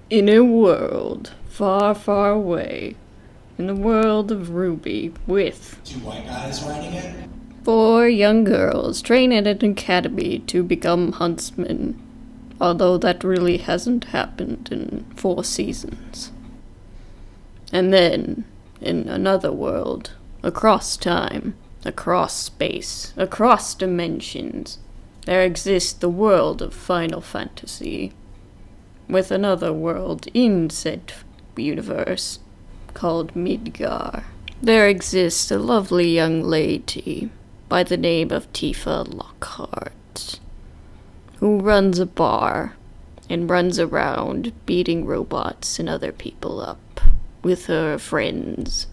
In a world far, far away, in the world of RWBY, with 2 white guys writing it? 4 young girls train at an academy to become huntsmen, although that really hasn't happened in 4 seasons. And then, in another world, across time, across space, across dimensions, there exists the world of Final Fantasy, with another world in said universe called Midgar. There exists a lovely young lady by the name of Tifa Lockhart, who runs a bar and runs around beating robots and other people up with her friends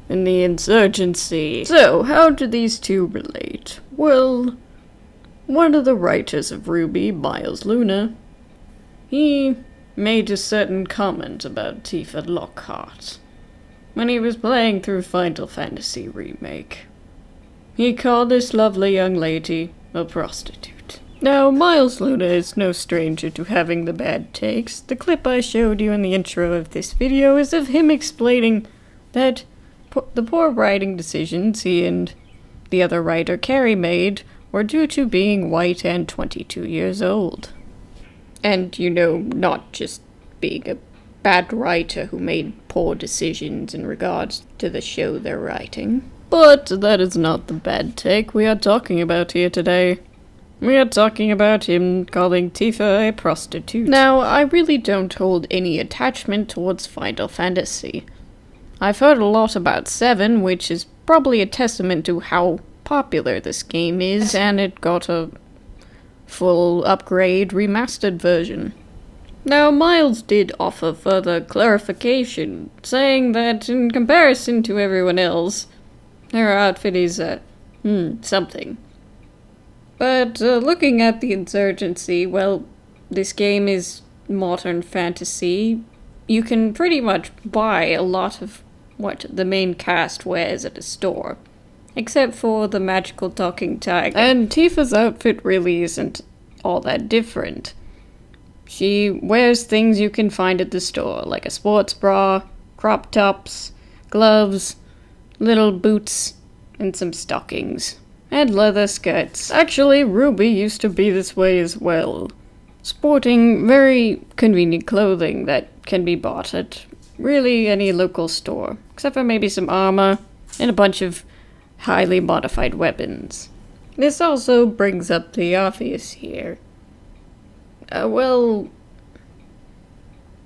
in the insurgency. So, how do these two relate? Well, one of the writers of RWBY, Miles Luna, he made a certain comment about Tifa Lockhart when he was playing through Final Fantasy Remake. He called this lovely young lady a prostitute. Now, Miles Luna is no stranger to having the bad takes. The clip I showed you in the intro of this video is of him explaining that the poor writing decisions he and the other writer, Carrie, made were due to being white and 22 years old. And, not just being a bad writer who made poor decisions in regards to the show they're writing. But that is not the bad take we are talking about here today. We are talking about him calling Tifa a prostitute. Now, I really don't hold any attachment towards Final Fantasy. I've heard a lot about 7, which is probably a testament to how popular this game is, and it got a full upgrade remastered version. Now, Miles did offer further clarification, saying that in comparison to everyone else, her outfit is something. But looking at the insurgency, well, this game is modern fantasy. You can pretty much buy a lot of what the main cast wears at a store, except for the magical talking tiger. And Tifa's outfit really isn't all that different. She wears things you can find at the store, like a sports bra, crop tops, gloves, little boots, and some stockings. And leather skirts. Actually, RWBY used to be this way as well, sporting very convenient clothing that can be bought at really any local store, except for maybe some armor and a bunch of highly modified weapons. This also brings up the obvious here.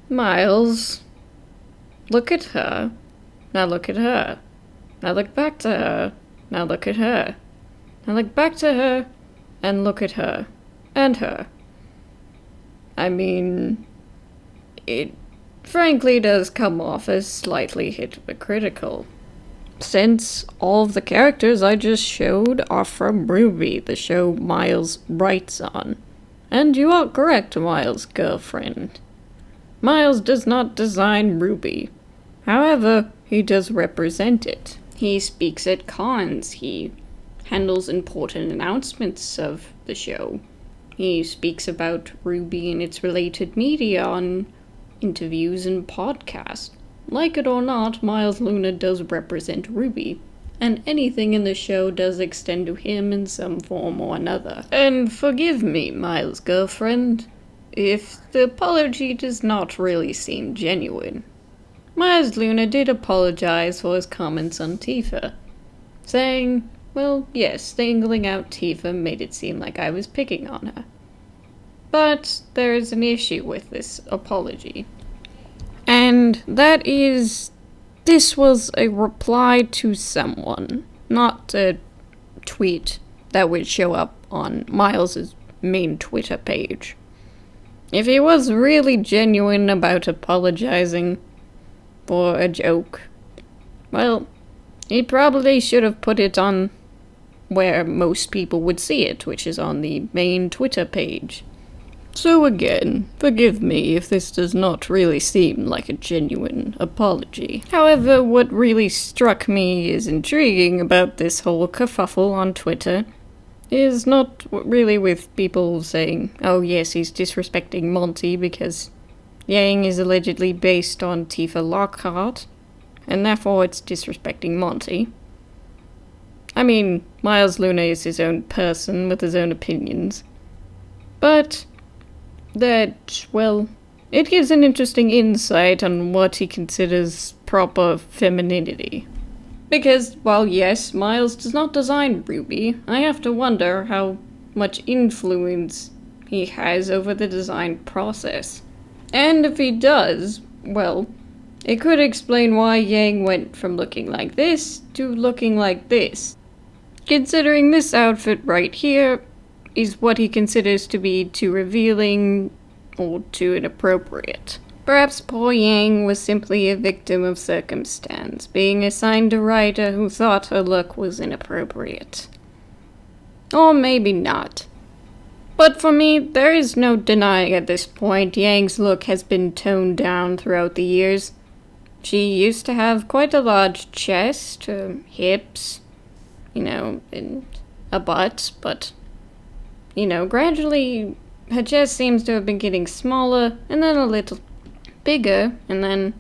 Miles, look at her. Now look at her. Now look back to her. Now look at her. Now look back to her, and look at her. And her. I mean, it frankly does come off as slightly hypocritical, since all of the characters I just showed are from RWBY, the show Miles writes on. And you are correct, Miles' girlfriend. Miles does not design RWBY. However, he does represent it. He speaks at cons. He handles important announcements of the show. He speaks about RWBY and its related media on interviews and podcasts. Like it or not, Miles Luna does represent RWBY, and anything in the show does extend to him in some form or another. And forgive me, Miles' girlfriend, if the apology does not really seem genuine. Miles Luna did apologize for his comments on Tifa, saying, well, yes, singling out Tifa made it seem like I was picking on her. But there is an issue with this apology. And that is, this was a reply to someone, not a tweet that would show up on Miles's main Twitter page. If he was really genuine about apologizing for a joke, well, he probably should have put it on where most people would see it, which is on the main Twitter page. So again, forgive me if this does not really seem like a genuine apology. However, what really struck me as intriguing about this whole kerfuffle on Twitter is not really with people saying, oh yes, he's disrespecting Monty because Yang is allegedly based on Tifa Lockhart, and therefore it's disrespecting Monty. I mean, Miles Luna is his own person with his own opinions. But that, well, it gives an interesting insight on what he considers proper femininity. Because, while yes, Miles does not design RWBY, I have to wonder how much influence he has over the design process. And if he does, well, it could explain why Yang went from looking like this to looking like this. Considering this outfit right here is what he considers to be too revealing or too inappropriate. Perhaps poor Yang was simply a victim of circumstance, being assigned a writer who thought her look was inappropriate. Or maybe not. But for me, there is no denying at this point Yang's look has been toned down throughout the years. She used to have quite a large chest, hips, and a butt, but, gradually her chest seems to have been getting smaller, and then a little bigger, and then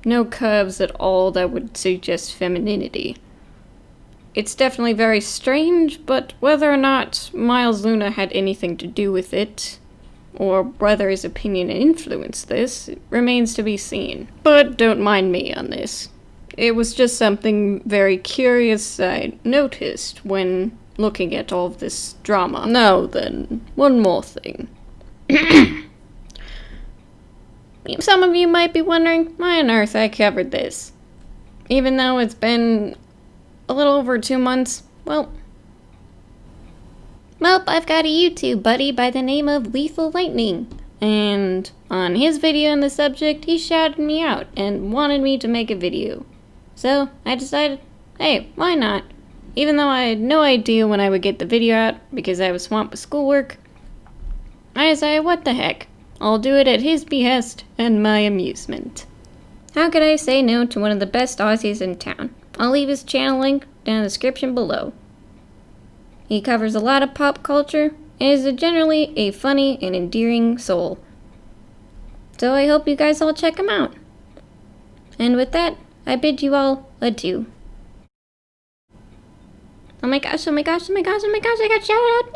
no curves at all that would suggest femininity. It's definitely very strange, but whether or not Miles Luna had anything to do with it, or whether his opinion influenced this, it remains to be seen. But don't mind me on this. It was just something very curious I noticed when looking at all of this drama. Now then, one more thing. Some of you might be wondering why on earth I covered this. Even though it's been a little over 2 months, well, I've got a YouTube buddy by the name of Lethal Lightning, and on his video on the subject, he shouted me out and wanted me to make a video. So I decided, hey, why not? Even though I had no idea when I would get the video out because I was swamped with schoolwork, I decided, what the heck, I'll do it at his behest and my amusement. How could I say no to one of the best Aussies in town? I'll leave his channel link down in the description below. He covers a lot of pop culture and is generally a funny and endearing soul. So I hope you guys all check him out. And with that, I bid you all adieu. Oh my gosh, I got shouted out.